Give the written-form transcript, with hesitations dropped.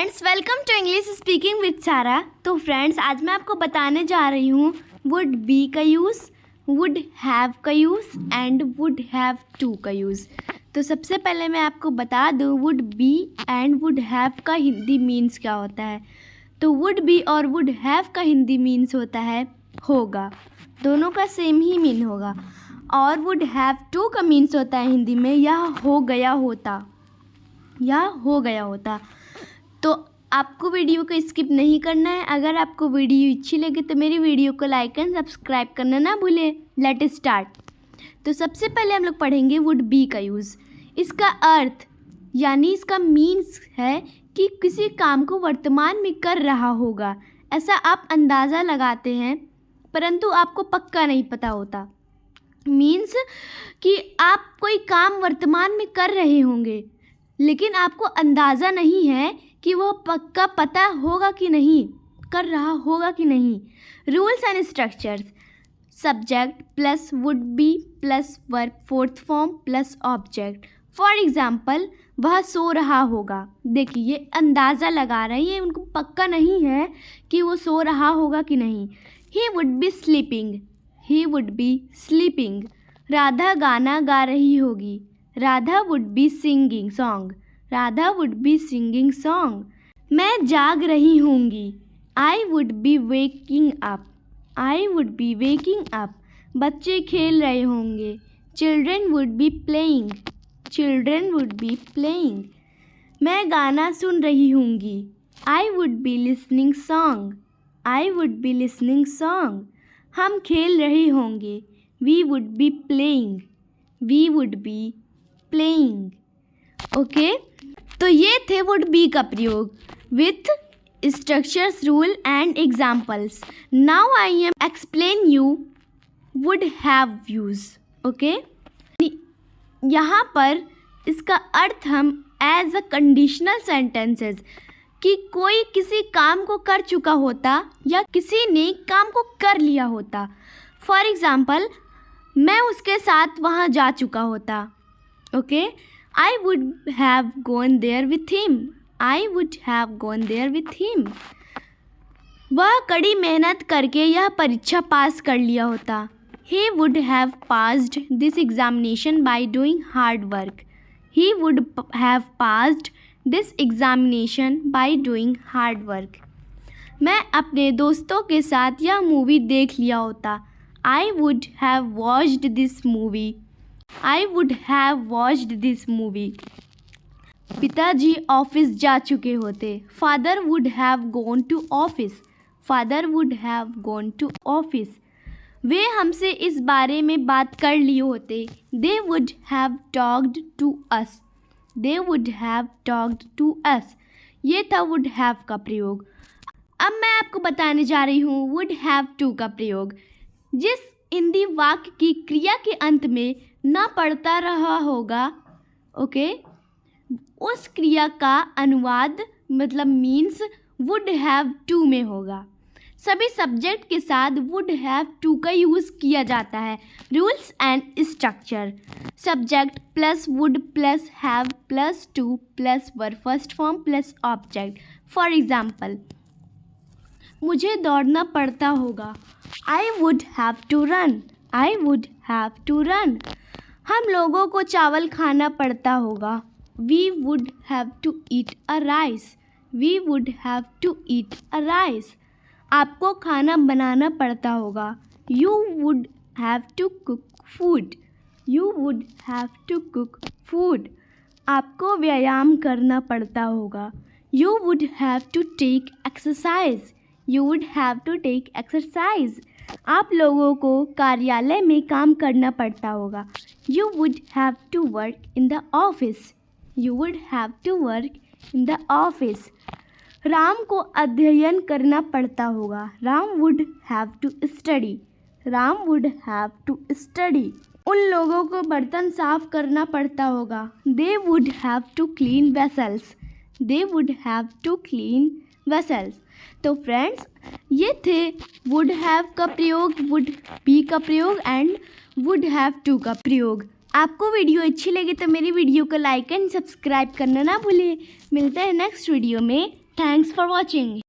Friends, welcome to English speaking with Sara. तो friends, आज मैं आपको बताने जा रही हूँ वुड बी का यूज़, वुड हैव का use and would have to का यूज़। तो सबसे पहले मैं आपको बता दूँ would be and would have का हिंदी मीन्स क्या होता है। तो वुड बी और वुड हैव का हिंदी मीन्स होता है होगा, दोनों का सेम ही मीन होगा। और वुड हैव टू का मीन्स होता है हिंदी में यह हो गया होता, या हो गया होता। तो आपको वीडियो को स्किप नहीं करना है। अगर आपको वीडियो अच्छी लगे तो मेरी वीडियो को लाइक एंड सब्सक्राइब करना ना भूलें। Let start. तो सबसे पहले हम लोग पढ़ेंगे वुड बी का यूज़। इसका अर्थ यानी इसका मीन्स है कि किसी काम को वर्तमान में कर रहा होगा, ऐसा आप अंदाज़ा लगाते हैं परंतु आपको पक्का नहीं पता होता। मीन्स कि आप कोई काम वर्तमान में कर रहे होंगे लेकिन आपको अंदाज़ा नहीं है कि वह पक्का पता होगा कि नहीं, कर रहा होगा कि नहीं। Rules and structures: subject plus would be plus verb fourth form plus object. For example, वह सो रहा होगा। देखिए, ये अंदाज़ा लगा रहा है, ये उनको पक्का नहीं है कि वो सो रहा होगा कि नहीं। He would be sleeping, he would be sleeping. Radha गाना गा रही होगी। Radha would be singing song, Radha would be singing song. मैं जाग रही होंगी। I would be waking up, I would be waking up. बच्चे खेल रहे होंगे। Children would be playing, children would be playing. मैं गाना सुन रही होंगी। I would be listening song, I would be listening song. हम खेल रहे होंगे। We would be playing, we would be playing. Okay, तो ये थे वुड बी का प्रयोग with structures, rule and examples. Now I am explain you would have use. Okay, यहाँ पर इसका अर्थ हम एज अ कंडीशनल सेंटेंसेस कि कोई किसी काम को कर चुका होता या किसी ने काम को कर लिया होता। फॉर एग्ज़ाम्पल, मैं उसके साथ वहाँ जा चुका होता। Okay, I would have gone there with him, I would have gone there with him। वह कड़ी मेहनत करके यह परीक्षा पास कर लिया होता। He would have passed this examination by doing hard work, he would have passed this examination by doing hard work। मैं अपने दोस्तों के साथ यह मूवी देख लिया होता। I would have watched this movie, I would have watched this movie। पिताजी ऑफिस जा चुके होते। Father would have gone to office, Father would have gone to office। वे हमसे इस बारे में बात कर लिए होते। They would have talked to us, They would have talked to us। ये था would have का प्रयोग। अब मैं आपको बताने जा रही हूँ would have to का प्रयोग। जिस हिंदी वाक्य की क्रिया के अंत में ना पढ़ता रहा होगा, ओके, उस क्रिया का अनुवाद मतलब मीन्स वुड हैव टू में होगा। सभी सब्जेक्ट के साथ वुड हैव टू का यूज़ किया जाता है। Rules and structure: subject plus would plus have plus to plus verb first form plus object. For example, मुझे दौड़ना पड़ता होगा। I would have to run, I would have to run. हम लोगों को चावल खाना पड़ता होगा। We would have to eat a rice, we would have to eat a rice. आपको खाना बनाना पड़ता होगा। You would have to cook food, you would have to cook food. आपको व्यायाम करना पड़ता होगा। You would have to take exercise, you would have to take exercise. आप लोगों को कार्यालय में काम करना पड़ता होगा। You would have to work in the office, you would have to work in the office. Ram को अध्ययन करना पड़ता होगा। Ram would have to study, Ram would have to study. उन लोगों को बर्तन साफ करना पड़ता होगा। They would have to clean vessels, they would have to clean vessels. तो फ्रेंड्स, ये थे वुड हैव का प्रयोग, वुड बी का प्रयोग एंड वुड हैव टू का प्रयोग। आपको वीडियो अच्छी लगी तो मेरी वीडियो को लाइक एंड सब्सक्राइब करना ना भूलिए। मिलते हैं नेक्स्ट वीडियो में। Thanks for watching.